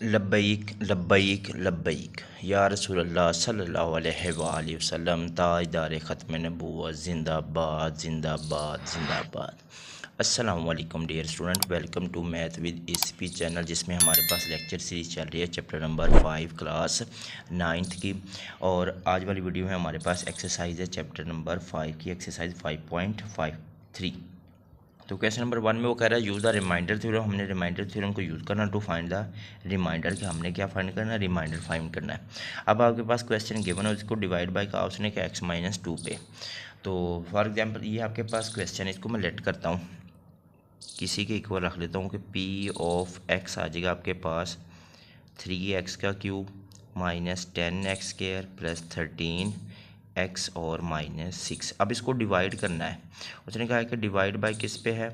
लब्बैक लब्बैक लब्बैक या रसूलल्लाह सल्लल्लाहु अलैहि वसल्लम ताजदार ख़त्म नबूवत ज़िंदाबाद ज़िंदाबाद ज़िंदाबाद। अस्सलाम वालेकुम dear student, welcome to math with SP channel, जिसमें हमारे पास लेक्चर सीरीज चल रही है चैप्टर नंबर 5 क्लास 9th की। और आज वाली वीडियो में हमारे पास एक्सरसाइज है चैप्टर नंबर 5 की, एक्सरसाइज 5.53। तो क्वेश्चन नंबर 1 में वो कह रहा है यूज़ द रिमाइंडर थ्योरम। हमने रिमाइंडर थ्योरम को यूज़ करना टू फाइंड द रिमाइंडर, कि हमने क्या फाइंड करना है, रिमाइंडर फाइंड करना है। अब आपके पास क्वेश्चन गिवन है, उसको डिवाइड बाय का उसने क्या x-2 पे। तो फॉर एग्जांपल ये आपके पास क्वेश्चन है, इसको मैं लेट करता हूँ, किसी के इक्वल रख लेता हूँ कि p ऑफ x आ जाएगा आपके पास 3x का cube minus 10x² plus 13x और -6। अब इसको डिवाइड करना है। उसने कहा है कि डिवाइड बाय किस पे है,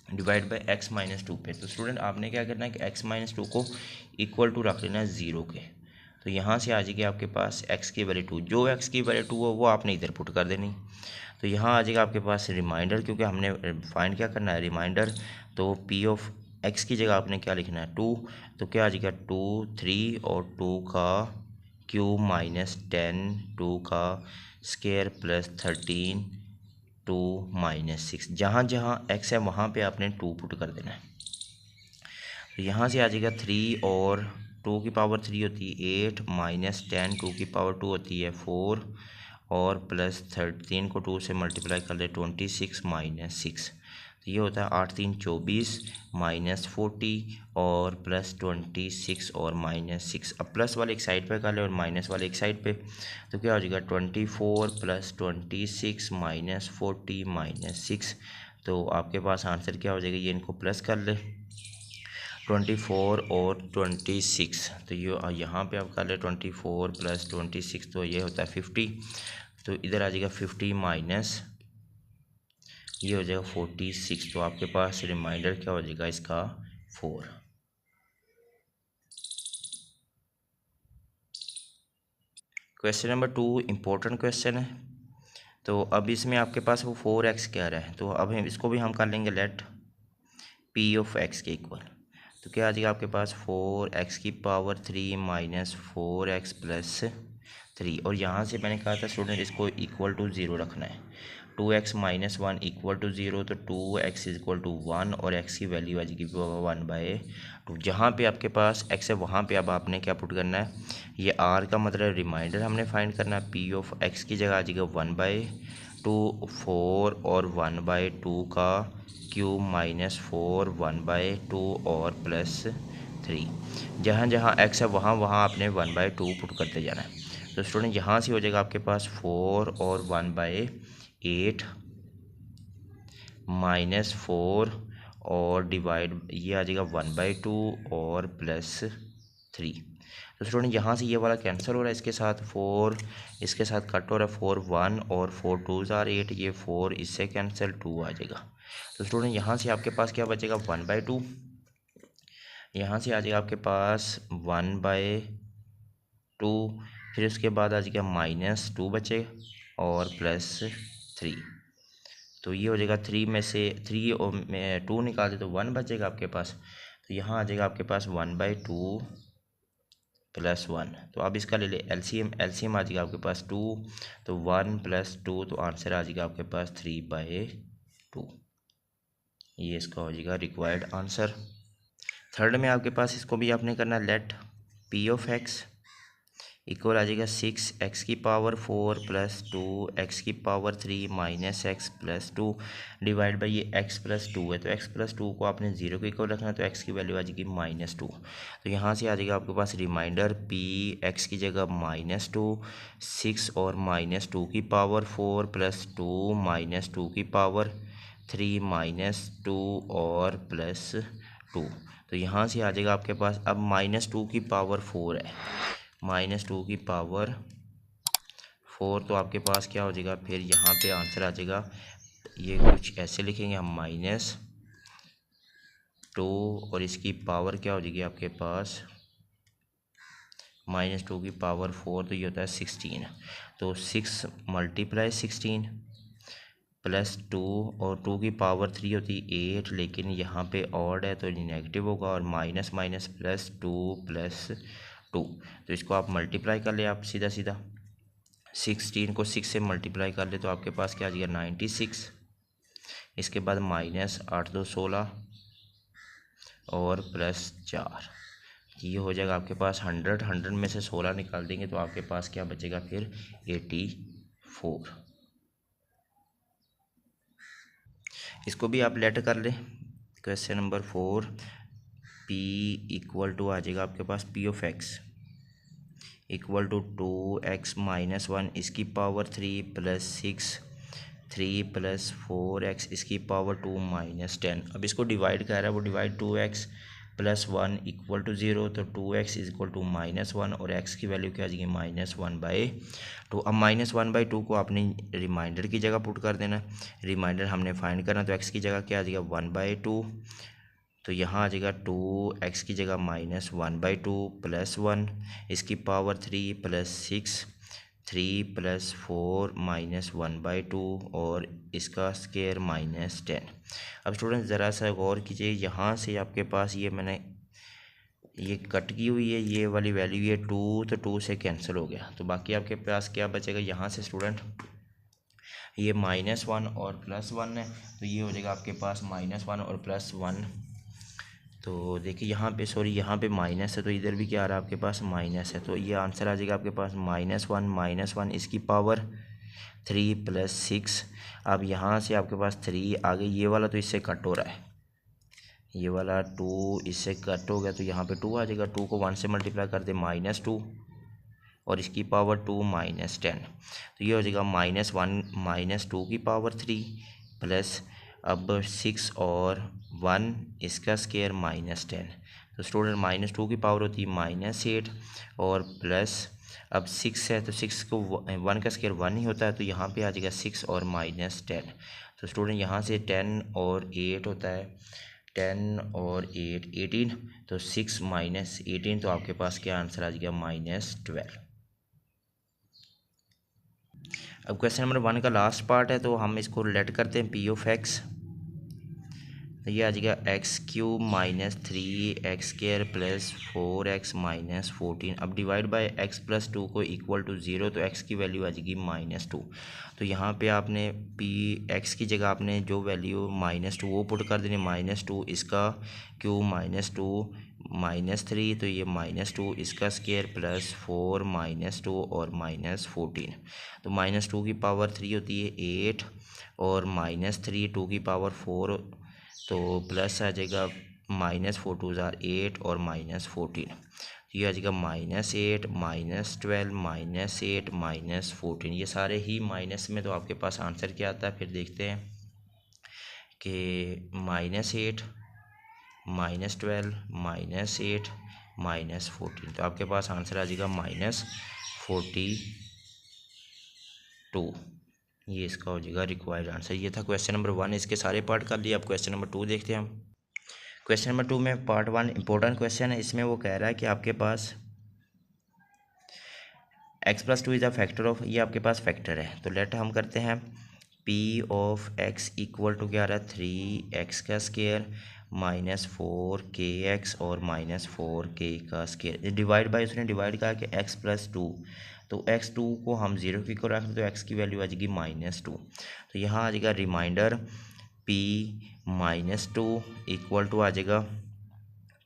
डिवाइड बाय x-2 पे। तो स्टूडेंट आपने क्या करना है कि x-2 को इक्वल टू रख लेना है 0 के। तो यहाँ से आ जाएगी आपके पास x की वैल्यू 2, जो x की वैल्यू 2 हो वो आपने इधर पुट कर देनी। तो यहाँ आ जाएगा आपके पास रिमाइंडर, क्योंकि हमने फाइंड क्या करना है, रिमाइंडर। तो p ऑफ x की जगह आपने क्या लिखना है, 2। तो क्या आ जाएगा 2 3 और 2 का क्यूब माइनस 10 2 का स्क्वायर प्लस 13 2 -6। जहाँ जहाँ x है वहाँ पे आपने 2 पुट कर देना है। तो यहाँ से आ जाएगा 3 और 2 की पावर 3 होती है 8 माइनस 10 2 की पावर 2 होती है 4 और प्लस 13 को 2 से मल्टीप्लाई कर ले 26 -6। तो ये होता है 8 3 24 -40 और प्लस 26 और -6। अब प्लस वाले एक साइड पे कर ले और माइनस वाले एक साइड पे। तो क्या हो जाएगा 24 प्लस 26 -40 -6। तो आपके पास आंसर क्या हो जाएगा, ये इनको प्लस कर ले 24 और 26। तो ये यहाँ पे आप कर ले 24 प्लस 26, तो ये होता है 50। तो इधर आ जाएगा 50 माइनस ये हो जाएगा 46। तो आपके पास रिमाइंडर क्या हो जाएगा इसका 4। क्वेश्चन नंबर 2 इम्पोर्टेंट क्वेश्चन है। तो अब इसमें आपके पास वो 4x कह रहा है, तो अब इसको भी हम कर लेंगे लेट p ऑफ x के इक्वल। तो क्या आ जाएगा आपके पास 4x की पावर 3 माइनस 4x प्लस 3। और यहाँ से मैंने कहा था स्टूडेंट इसको इक्वल टू 0 रखना है। 2x माइनस 1 इक्वल टू 0, तो 2x इज इक्वल टू 1 और x की वैल्यू आ जाएगी 1/2। जहाँ पे आपके पास x है वहाँ पे अब आपने क्या पुट करना है, ये r का मतलब रिमाइंडर हमने फाइंड करना है। p ऑफ x की जगह आ जाएगा 1/2 4 और 1/2 का क्यूब -4 1/2 और प्लस 3। जहाँ जहाँ x है वहाँ वहाँ आपने 1/2 पुट करते जाना है। तो स्टूडेंट यहाँ से हो जाएगा आपके पास 4 और 1/8 -4 और डिवाइड ये आ जाएगा 1/2 और प्लस 3। तो स्टूडेंट यहाँ से ये वाला कैंसिल हो रहा है, इसके साथ 4 इसके साथ कट हो रहा है 4 1 और 4 2 आर 8, ये 4 इससे कैंसिल 2 आ जाएगा। तो स्टूडेंट यहाँ से आपके पास क्या बचेगा 1/2। यहाँ से आ जाएगा आपके पास 1/2, फिर उसके बाद आ जाएगा -2 बचेगा और प्लस 3। तो ये हो जाएगा 3 में से 3 और 2 निकाल दे तो 1 बचेगा आपके पास। तो यहाँ आ जाएगा आपके पास 1/2 प्लस 1। तो अब इसका ले ले एलसीएम, एलसीएम आ जाएगा आपके पास 2, तो 1 + 2, तो आंसर आ जाएगा आपके पास 3/2। ये इसका हो जाएगा रिक्वायर्ड आंसर। थर्ड में आपके पास इसको भी आपने करना let p of x equal आ जाएगा 6x की पावर 4 प्लस 2x की power 3 minus x plus 2 divide by ये x प्लस 2 है। तो x प्लस 2 को आपने 0 के इक्वल रखना है, तो x की वैल्यू आ जाएगी -2। तो यहाँ से आ जाएगा आपके पास रिमाइंडर p x की जगह -2 6 और -2 की पावर 4 प्लस 2 -2 की पावर 3 -2 और प्लस 2। तो यहाँ से आ जाएगा आपके पास अब -2 की पावर 4 है, -2 की पावर 4, तो आपके पास क्या हो जाएगा, फिर यहाँ पे आंसर आ जाएगा। ये कुछ ऐसे लिखेंगे हम -2 और इसकी पावर क्या हो जाएगी आपके पास -2 की पावर 4, तो ये होता है 16। तो 6 × 16 +2 और 2 की पावर 3 होती है 8, लेकिन यहाँ पे ऑड है तो नेगेटिव होगा, और माइनस माइनस +2 तो इसको आप मल्टीप्लाई कर ले, आप सीधा सीधा 16 को 6 से मल्टीप्लाई कर ले तो आपके पास क्या आ जाएगा 96। इसके बाद -8 2 16 और +4, ये हो जाएगा आपके पास 100 में से 16 निकाल देंगे तो आपके पास क्या बचेगा फिर 84। इसको भी आप लेट कर ले। Question number 4, P equal to आ जाएगा आपके पास P of x equal to 2x - 1 इसकी पावर 3 + 6 3 + 4x इसकी पावर 2 - 10। अब इसको डिवाइड कर रहा है वो, डिवाइड 2x + 1 इक्वल टू 0, तो 2x इक्वल टू -1 और x की वैल्यू क्या आ जाएगी -1/2। अब -1/2 को आपने रिमाइंडर की जगह पुट कर देना, रिमाइंडर हमने फाइंड करना, तो x की जगह क्या आ जाएगा 1/2, तो यहाँ आ जाएगा 2x की जगह -1/2 + 1 इसकी पावर 3 + 6 3 + 4 -1/2 और इसका स्क्वायर -10। अब स्टूडेंट ज़रा सा गौर कीजिए, यहाँ से आपके पास ये मैंने ये कट की हुई है ये वाली वैल्यू, ये 2 तो 2 से कैंसिल हो गया, तो बाकी आपके पास क्या बचेगा यहाँ से स्टूडेंट, ये -1 और +1 है, तो ये हो जाएगा आपके पास -1 और +1। तो देखिए यहाँ पे, सॉरी यहाँ पे माइनस है तो इधर भी क्या आ रहा है आपके पास माइनस है, तो ये आंसर आ जाएगा आपके पास -1 इसकी पावर 3 + 6। अब यहाँ से आपके पास 3 आगे, ये वाला तो इससे कट हो रहा है, ये वाला 2 इससे कट हो गया, तो यहाँ पे 2 आ जाएगा, 2 को 1 से मल्टीप्लाई कर दे -2 और इसकी पावर 2 - 10, तो ये हो जाएगा -1 - 2 की पावर 3 प्लस अब 6 और 1 इसका स्क्वायर -10, तो स्टूडेंट -2 की पावर होती है -8 और प्लस अब 6 है तो 6 को 1 का स्क्वायर 1 ही होता है, तो यहाँ पे आ जाएगा 6 और -10, तो स्टूडेंट यहाँ से 10 और 8 होता है, 10 और 8 18, तो 6 - 18, तो आपके पास क्या आंसर आ जाएगा -12। अब क्वेश्चन नंबर 1 का लास्ट पार्ट है, तो हम इसको लेट करते हैं P ऑफ x, तो ये आ जाएगा x³ - 3x² + 4x - 14। अब डिवाइड बाय x + 2 को इक्वल टू 0, तो x की वैल्यू आ जाएगी -2, तो यहाँ पे आपने x की जगह आपने जो वैल्यू -2 वो पुट कर देनी, -2 इसका क्यूब -2 -3, तो ये -2 इसका स्क्वायर प्लस 4 -2 और -14, तो -2 की पावर 3 होती है 8 और -3 2 की पावर 4, तो प्लस आ जाएगा -4 2 ज़ार 8 और -14, ये आ जाएगा -8 -12 -8 -14, ये सारे ही माइनस में, तो आपके पास आंसर क्या आता है फिर देखते हैं कि -8 -12 -8 -14, तो आपके पास आंसर आ जाएगा -42, ये इसका हो जाएगा रिक्वायर्ड आंसर। ये था क्वेश्चन नंबर 1, इसके सारे पार्ट कर लिए। अब क्वेश्चन नंबर 2 देखते हैं हम। क्वेश्चन नंबर 2 में पार्ट 1 इंपॉर्टेंट क्वेश्चन है, इसमें वो कह रहा है कि आपके पास x + 2 is a factor of, ये आपके पास फैक्टर है, तो लेट हम करते हैं P of x equal to क्या आ रहा है 3x का स्क्वायर -4kx और -4k का स्क्वायर, डिवाइड बाय उसने डिवाइड कहा कि x + 2, तो x2 को हम 0 की को रख दें तो x की वैल्यू आ जाएगी -2, तो यहाँ आ जाएगा रिमाइंडर P -2 इक्वल टू आ जाएगा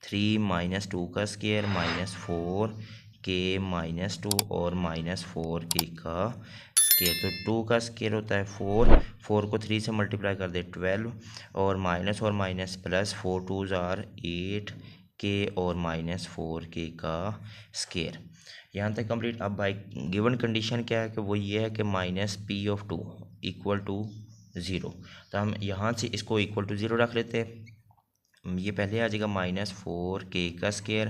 3 - 2 का स्क्वायर -4k -2 और -4k का स्क्वायर, तो 2 का स्क्वायर होता है 4 को 3 से मल्टीप्लाई कर दे 12 और माइनस प्लस 4 2 ज़ार 8k और -4k का स्क्वायर, यहाँ तक कंप्लीट। अब बाई गिवन कंडीशन क्या है कि वो ये है कि -P ऑफ 2 इक्वल टू 0, तो हम यहाँ से इसको इक्वल टू 0 रख लेते हैं, ये पहले आ जाएगा -4k का स्क्वायर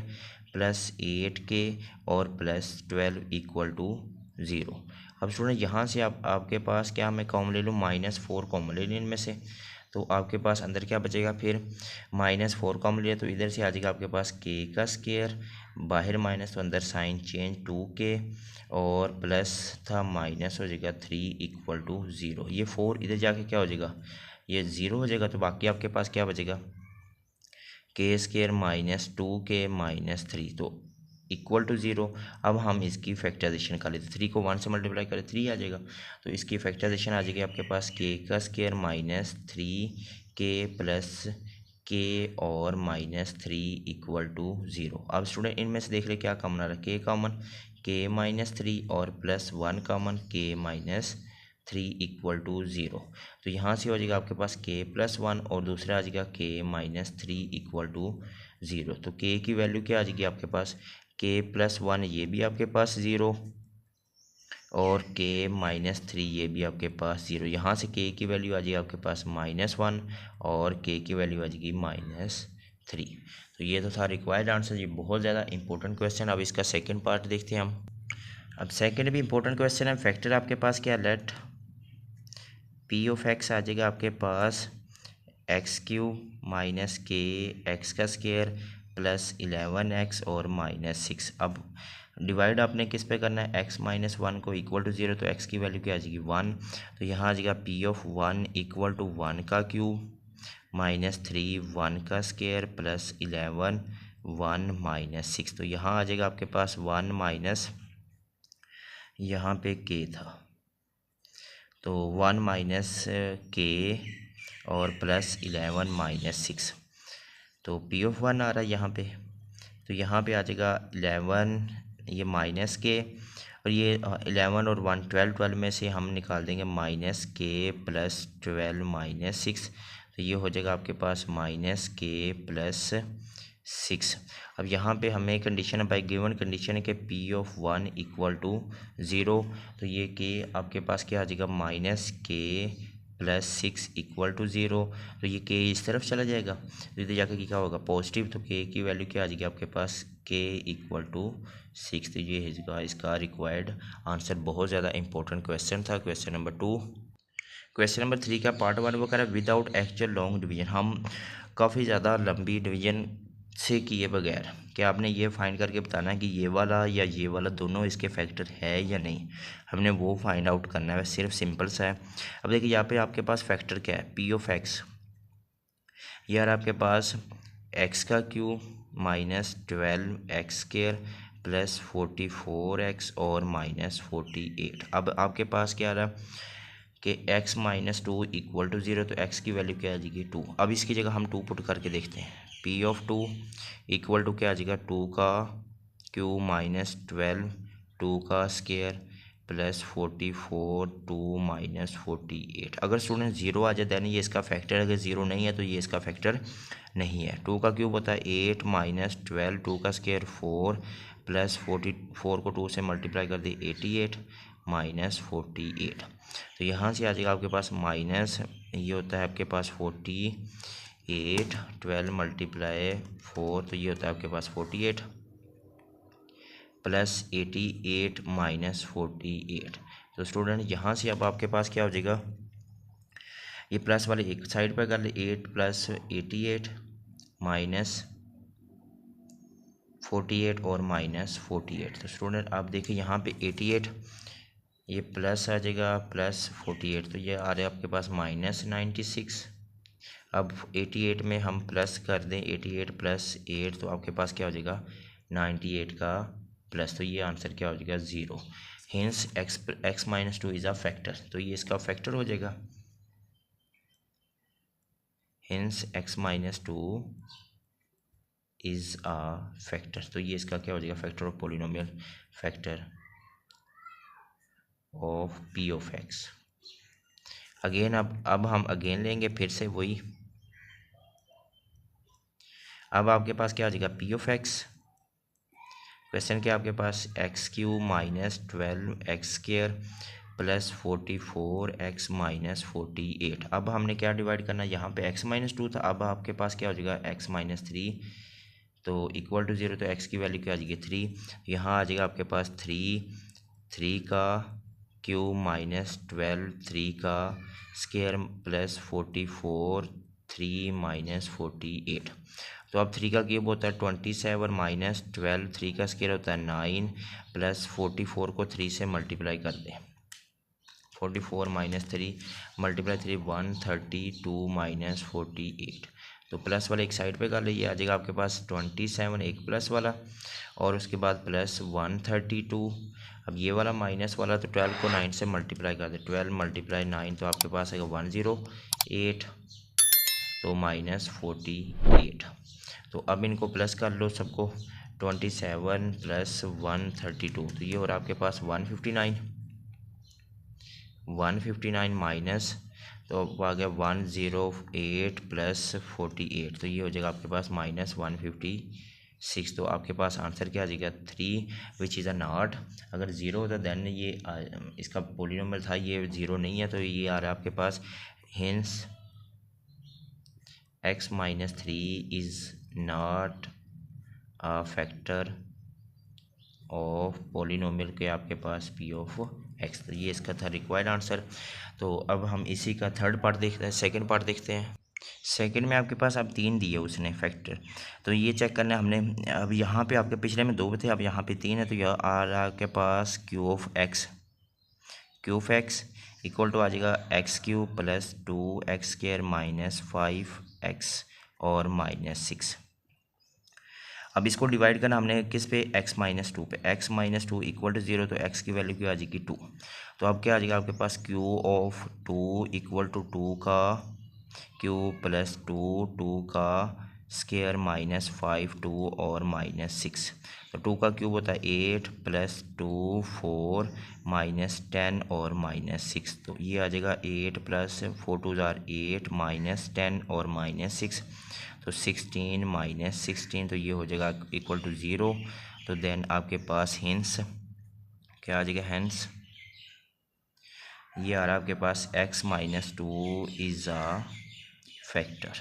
प्लस 8k और प्लस 12 इक्वल टू 0। अब स्टूडेंट यहाँ से आपके पास क्या मैं कॉमन ले लूँ, -4 कॉमन ले लूँ इनमें से, तो आपके पास अंदर क्या बचेगा फिर -4 कॉमन लिया तो इधर से आ जाएगा आपके पास k का स्क्वायर, बाहर माइनस तो अंदर साइन चेंज 2k और प्लस था माइनस हो जाएगा 3 = 0। ये 4 इधर जाके क्या हो जाएगा, ये 0 हो जाएगा। तो बाकी आपके पास क्या बचेगा k² -2k -3 तो =0। अब हम इसकी फैक्टराइजेशन कर लेते, 3 को 1 से मल्टीप्लाई करें 3 आ जाएगा। तो इसकी फैक्टराइजेशन आ जाएगी आपके पास k² -3k प्लस k और -3 = 0। अब स्टूडेंट इनमें से देख ले क्या कॉमन आ रहा है, k कॉमन, k -3 और +1 कॉमन k -3 = 0। तो यहाँ से हो जाएगा आपके पास k+1 और दूसरा आ जाएगा k -3 = 0। तो k की वैल्यू क्या आ जाएगी आपके पास, k+1 ये भी आपके पास 0 और k -3 ये भी आपके पास 0। यहाँ से k की वैल्यू आ जाएगी आपके पास -1 और k की वैल्यू आ जाएगी -3। तो ये तो था रिक्वायर्ड आंसर। ये बहुत ज़्यादा इंपॉर्टेंट क्वेश्चन। अब इसका सेकंड पार्ट देखते हैं हम। अब सेकंड भी इंपॉर्टेंट क्वेश्चन है। फैक्टर आपके पास क्या, लेट p(x) आ जाएगा आपके पास x³ - k x² plus 11x और -6। अब डिवाइड आपने किस पे करना है, x - 1 को =0 तो x की वैल्यू क्या आ जाएगी 1। तो यहाँ आ जाएगा p(1) = 1 का क्यूब -3 1 का स्क्वायर प्लस 11 1 -6। तो यहाँ आ जाएगा आपके पास 1 माइनस, यहाँ पे k था तो 1 - k और प्लस 11 -6। तो p(1) आ रहा है यहाँ पे, तो यहाँ पे आ जाएगा 11 ये -k और ये 11 और 1 12 में से हम निकाल देंगे -k प्लस 12 -6। तो ये हो जाएगा आपके पास -k प्लस 6। अब यहाँ पे हमें कंडीशन बाय गिवन कंडीशन है कि p(1) = 0। तो ये k आपके पास क्या आ जाएगा -k प्लस 6 = 0। तो ये k इस तरफ चला जाएगा तो इधर जाकर क्या होगा पॉजिटिव। तो k की वैल्यू क्या आ जाएगी आपके पास k = 6। तो ये है इसका रिक्वायर्ड आंसर। बहुत ज़्यादा इंपॉर्टेंट क्वेश्चन था। Question number 2। क्वेश्चन नंबर 3 का पार्ट 1 वो कह रहा है विदाउट एक्चुअल लॉन्ग डिवीजन। हम काफ़ी ज़्यादा लंबी डिवीजन से किए बगैर क्या आपने ये फाइंड करके बताना है कि ये वाला या ये वाला दोनों इसके फैक्टर है या नहीं, हमने वो फाइंड आउट करना है। सिर्फ सिंपल सा है। अब देखिए यहाँ पे आपके पास फैक्टर क्या है, p(x) यार आपके पास x³ -12x² प्लस 44x और -48। अब आपके पास क्या आ रहा है कि x - 2 = 0। तो x की वैल्यू क्या आ जाएगी 2। अब इसकी जगह हम 2 पुट करके देखते हैं। p(2) = क्या आ जाएगा 2 का क्यूब -12 2 का स्क्वायर प्लस 44 2 -48। अगर स्टूडेंट 0 आ जाए दैन ये इसका फैक्टर, अगर 0 नहीं है तो ये इसका फैक्टर नहीं है। 2 का क्यूब होता है 8 -12 2 का स्क्वायर 4 प्लस 44 को 2 से मल्टीप्लाई कर दी 88 -48। तो यहाँ से आ जाएगा आपके पास माइनस, ये होता है आपके पास 48 12 × 4 तो ये होता है आपके पास 48 प्लस 88 -48। तो स्टूडेंट यहाँ से अब आपके पास क्या हो जाएगा, ये प्लस वाले एक साइड पर कर ले 8 + 88 -48 और -48। तो स्टूडेंट आप देखिए यहाँ पे 88 ये प्लस आ जाएगा प्लस 48 तो ये आ रहा है आपके पास -96। अब 88 में हम प्लस कर दें 88 + 8 तो आपके पास क्या हो जाएगा 98 का प्लस। तो ये आंसर क्या हो जाएगा 0। Hints x - 2 is a factor. तो ये इसका फैक्टर हो जाएगा। Hints x - 2 is a factor. तो ये इसका क्या हो जाएगा factor of polynomial, factor of p(x). Again अब हम अगेन लेंगे फिर से वही। अब आपके पास क्या आ जाएगा p(x). क्वेश्चन क्या आपके पास x³ -12x² प्लस 44x -48। अब हमने क्या डिवाइड करना है, यहाँ पे x - 2 था, अब आपके पास क्या हो जाएगा x - 3 तो = 0। तो x की वैल्यू क्या आ जाएगी 3। यहाँ आ जाएगा आपके पास 3 का क्यूब माइनस 12 3 का स्क्वायर प्लस 44 3 माइनस 48। तो अब 3 का क्यूब होता है 27 माइनस 12 3 का स्क्वायर होता है 9 प्लस 44 को 3 से मल्टीप्लाई कर दें। 44 माइनस 3 मल्टीप्लाई 3 132 माइनस 48। तो प्लस वाला एक साइड पे कर लीजिए, आ जाएगा आपके पास 27 एक प्लस वाला और उसके बाद प्लस 132। अब ये वाला माइनस वाला तो 12 को 9 से मल्टीप्लाई कर दे, 12 मल्टीप्लाई 9 तो आपके पास आएगा 108 तो माइनस 48। तो अब इनको प्लस कर लो सबको, 27 प्लस 132 तो ये और आपके पास 159 माइनस तो आ गया 108 प्लस 48 तो ये हो जाएगा आपके पास माइनस 156। तो आपके पास आंसर क्या आ जाएगा 3 विच इज़ अ नॉट। अगर ज़ीरो होता देन ये इसका पोलिनोमियल था, ये ज़ीरो नहीं है तो ये आ रहा है आपके पास hence x minus 3 is not a factor of polynomial के आपके पास p ऑफ x। तो ये इसका था रिक्वायर्ड आंसर। तो अब हम इसी का थर्ड पार्ट देखते हैं, सेकंड पार्ट देखते हैं। सेकंड में आपके पास अब 3 दिए उसने फैक्टर, तो ये चेक करना है हमने। अब यहाँ पे आपके पिछले में 2 थे, अब यहाँ पे 3 है, तो यह आ रहा है आपके पास क्यू ऑफ एक्स इक्वल टू आ जाएगा x cube plus 2x square minus 5x और माइनस 6। अब इसको डिवाइड करना हमने किस पे, x माइनस 2 पे। x माइनस 2 इक्वल टू 0 तो x की वैल्यू क्या आ जाएगी 2। तो अब क्या आ जाएगा आपके पास q ऑफ 2 इक्वल टू 2 का क्यूब प्लस 2 का स्क्वायर माइनस 5 2 और माइनस 6। तो 2 का क्यूब होता है 8 प्लस 2 4 माइनस 10 और माइनस 6। तो ये आ जाएगा 8 प्लस 4 2 8 माइनस 10 और माइनस 6 तो 16 माइनस 16 तो ये हो जाएगा इक्वल टू 0। तो देन आपके पास हिंस क्या आ जाएगा, हेंस ये आ रहा है आपके पास x minus 2 is a factor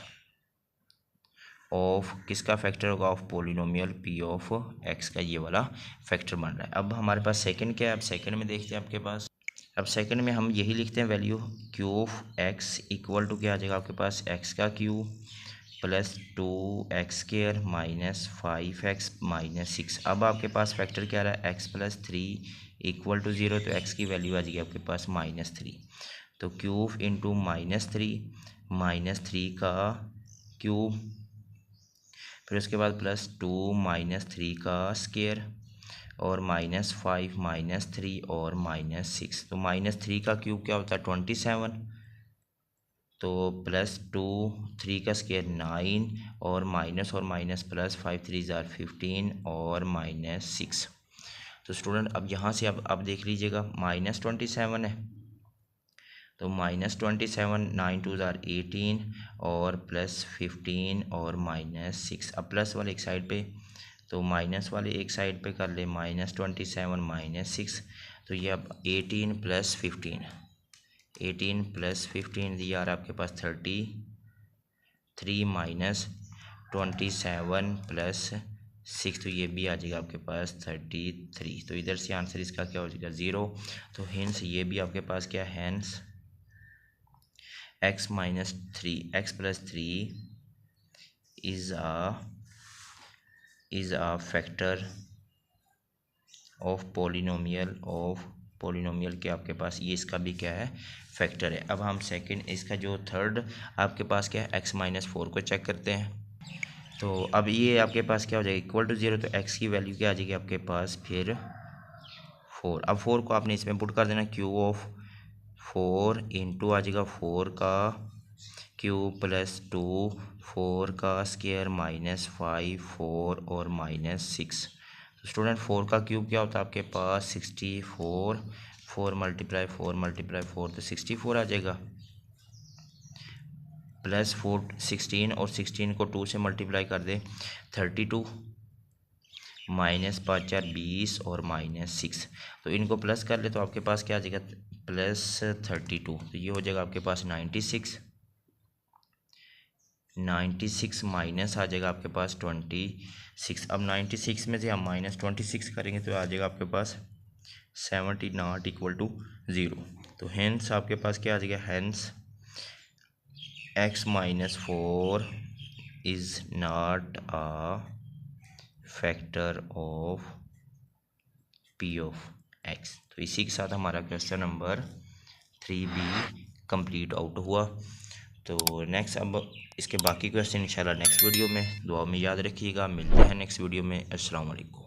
of, किसका फैक्टर होगा, of polynomial p of x का ये वाला फैक्टर बन रहा है। अब हमारे पास सेकंड क्या है, अब सेकंड में देखते हैं आपके पास। अब सेकंड में हम यही लिखते हैं value q of x equal to क्या आ जाएगा आपके पास x का cube plus 2x square minus 5x minus 6। अब आपके पास फैक्टर क्या रहा है x प्लस 3 इक्वल टू 0 तो x की वैल्यू आ जाएगी आपके पास माइनस 3। तो क्यूब इंटू माइनस 3 का क्यूब फिर उसके बाद प्लस 2 माइनस 3 का स्क्वायर और माइनस 5 माइनस 3 और माइनस 6। तो माइनस 3 का क्यूब क्या होता है 27 तो प्लस 2 3 का स्क्वायर 9 और माइनस प्लस 5 3 ज़ार 15 और माइनस 6। तो स्टूडेंट अब यहाँ से अब देख लीजिएगा -27 है तो -27 9 2 ज़ार 18 और प्लस 15 और माइनस 6। अब प्लस वाले एक साइड पे तो माइनस वाले एक साइड पे कर ले -27 माइनस 6। तो ये अब 18 प्लस 15 दिया और आपके पास 33 माइनस 27 प्लस 6 तो ये भी आ जाएगा आपके पास 33। तो इधर से आंसर इसका क्या हो जाएगा 0। तो हेंस ये भी आपके पास क्या है, hence x minus 3 x plus 3 is a factor of polynomial के आपके पास ये इसका भी क्या है फैक्टर है। अब हम सेकंड इसका जो थर्ड आपके पास क्या है x माइनस 4 को चेक करते हैं। तो अब ये आपके पास क्या हो जाएगा इक्वल टू 0 तो x की वैल्यू क्या आ जाएगी आपके पास फिर 4। अब 4 को आपने इसमें पुट कर देना क्यूब ऑफ 4 इंटू आ जाएगा 4 का क्यूब प्लस 2 4 का स्क्वायर माइनस 5 4 और माइनस 6। तो स्टूडेंट 4 का क्यूब क्या होता है आपके पास 64 4 मल्टीप्लाई 4 तो 64 आ जाएगा प्लस 4 16 और 16 को 2 से मल्टीप्लाई कर दे 32 माइनस 5 4 20 और माइनस 6। तो इनको प्लस कर ले तो आपके पास क्या आ जाएगा प्लस 32 तो ये हो जाएगा आपके पास 96 माइनस आ जाएगा आपके पास 26। अब 96 में से हम -26 करेंगे तो आ जाएगा आपके पास 70 नॉट इक्वल टू 0। तो हेंस आपके पास क्या आ जाएगा, hence x-4 is not a factor of p of x। तो इसी के साथ हमारा question number 3B complete out हुआ। तो नेक्स्ट अब इसके बाकी क्वेश्चन इंशाल्लाह नेक्स्ट वीडियो में, दुआ में याद रखिएगा। मिलते हैं नेक्स्ट वीडियो में। अस्सलाम वालेकुम।